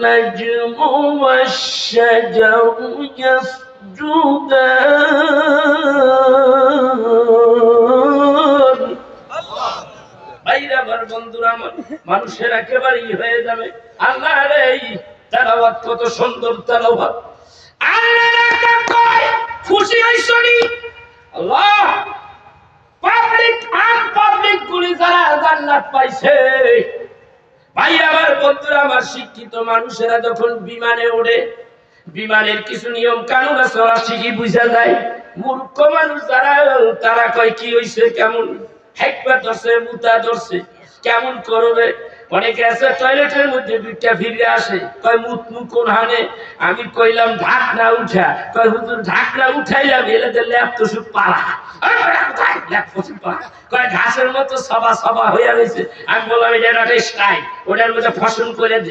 والنجم والشجر يسجدان ভাইরা আমার বন্ধুরা আমার মানুষের একেবারেই হয়ে যাবে আল্লাহর এই তেলাওয়াত কত সুন্দর তেলাওয়াত আল্লাহ কয় খুশি হইছনি আল্লাহ পাবলিক আনপাবলিক গুলি যারা জান্নাত পাইছে ভাই আমার বন্ধুরা আমার শিক্ষিত মানুষেরা যখন বিমানে ওঠে বিমানের কিছু নিয়ম কানুন আছে ওরা ঠিকই বুঝা যায় মূর্খ মানুষ যারা তারা কয় কি হইছে কেমন হেকপা ধরছে মুতা ধরছে কেমন করবে অনেকে আছে টয়লেটের মধ্যে দুইটা ফিরে আসে কয় মুতমু কোন হানে আমি কইলাম ঢাকনা উঠা কয় হুজুর ঢাকনা উঠাইলাম এলে ল্যাপ তো সব পালা কয় ঘাসের মতো সবা সবা হইয়া গেছে আমি বললাম এটা একটা স্টাইল ওটার মধ্যে ফসল করে দে